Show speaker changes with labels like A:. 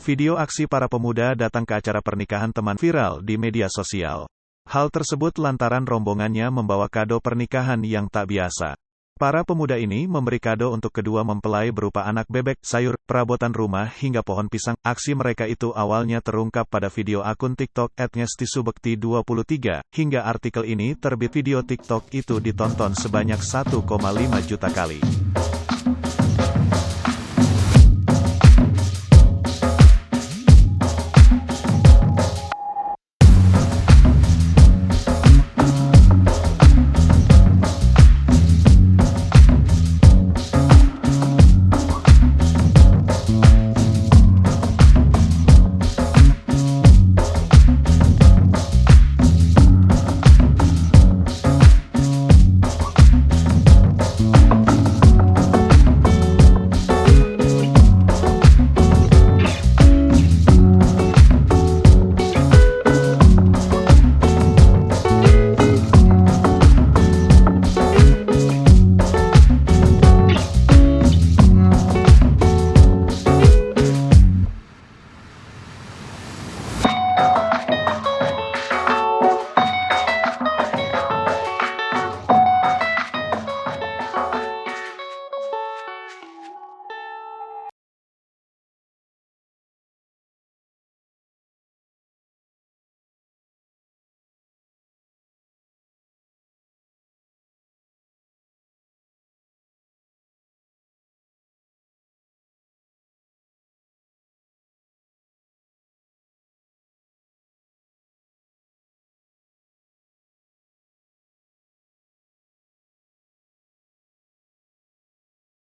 A: Video aksi para pemuda datang ke acara pernikahan teman viral di media sosial. Hal tersebut lantaran rombongannya membawa kado pernikahan yang tak biasa. Para pemuda ini memberi kado untuk kedua mempelai berupa anak bebek, sayur, perabotan rumah hingga pohon pisang. Aksi mereka itu awalnya terungkap pada video akun TikTok @ngestisubekti23, hingga artikel ini terbit. Video TikTok itu ditonton sebanyak 1,5 juta kali.